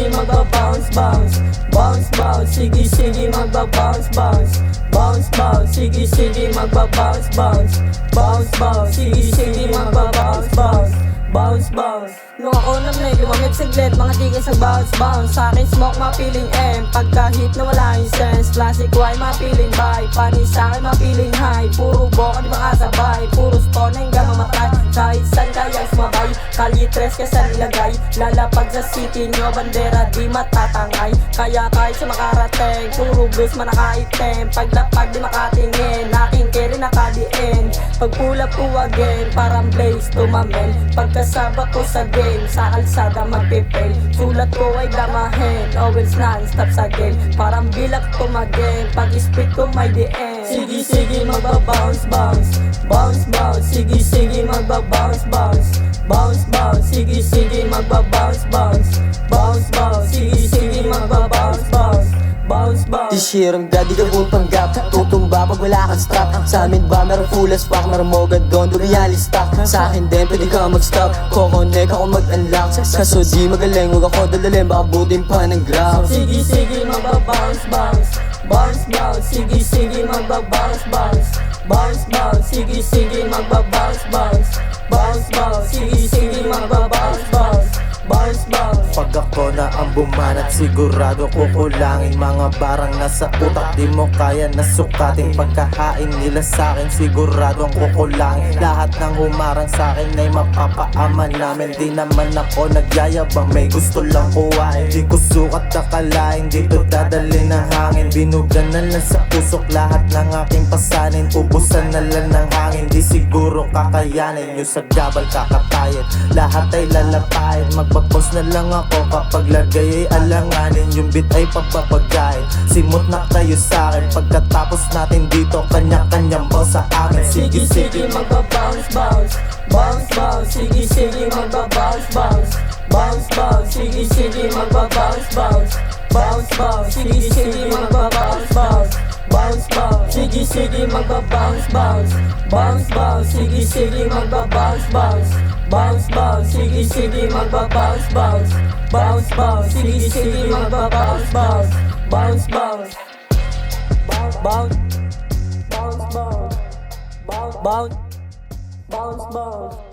sige magba-bounce, bounce. Bounce, bounce, sige, sige magba-bounce, bounce. Bounce, bounce, sige, sige magba-bounce, bounce. Bounce, bounce, sige, sige magba-bounce, bounce. Bounce, bounce. Nung ako namig, lumamig siglit, mga tigas nag-bounce, bounce. Sa'kin smoke, mapiling M. Pagka-hit na wala yung sense. Classic Y, mapiling buy. Panis sa'kin, mapiling high. Puro boka, di makasabay. Puro stone, hanggang mamatay. Kahit saan kaya sumabay. Kalye 3 kesa nilagay. Lalapag sa city nyo, bandera di matatangay. Kaya kahit sa makarating, puro blues manakaitem. Paglapag di makatingin, aking carry nakadiin. Pag pull up ko again, parang blaze tumamen. Pagkasaba ko sa game, sa kalsada magpipail. Sulat ko ay damahin, always non-stop sa game. Parang bilak tumagin, pag-spit ko may DM. Sige, sige magba-bounce, bounce. Bounce, bounce, sige, sige magba-bounce, bounce. Bounce, bounce, sige, sige magba-bounce, bounce. Bounce, bounce, sige, sige magba-bounce, bounce. Bounce, bounce. This year ang daddy gagawin panggap. Tutumba pag wala kang strap. Sa amin ba meron full as fuck. Meron mo doon, do realista. Sa akin din pwede ka mag-stop. Kukonek ako mag-unlock. Kaso di magaling, huwag ako dalalim. Baka butin pa ng graph. Sige, sige magba-bounce, bounce. Bounce, bounce, sige, sige magba-bounce, bounce. Bounce, bounce, sige, sige magba-bounce, bounce. Bounce, bounce, sige, sige magba-bounce, bounce. Bounce, bounce. Pag ako na ang bumanat, sigurado kukulangin mga barang nasa utak. Di mo kaya nasukatin pagkahain nila sa'kin, sigurado ang kukulangin. Lahat ng humarang sa'kin ay mapapaaman namin. Di naman ako nagyayabang, may gusto lang kuhain. Di ko sukat akalain, dito dadalhin ng hangin. Binugan na lang sa pusok lahat ng aking pasanin. Ubusan na lang ng hangin, di siguro kakayanin. Yung sa gabal kakatayin, lahat ay lalapain. Magpapos na lang ako kapag lagay ay alanganin. Yung beat ay papapagain, simot na kayo sa'kin. Pagkatapos natin dito, kanya-kanyang boss sa akin. Sige, sige magba-bounce, bounce. Bounce, bounce, sige, sige magba-bounce, bounce. Bounce, bounce, sige, sige magba-bounce, bounce. Bounce, bounce, sige, sige magba-bounce, bounce. Bounce, bounce, sige, sige magba-bounce, bounce. Bounce, bounce, sige, sige magba-bounce, bounce. Bounce, bounce, sige, sige magba-bounce, bounce. Bounce, bounce, sige, sige magba-bounce, bounce. Bounce, bounce. Bounce, bounce. Bounce, bounce. Bounce, bounce. Bounce, bounce.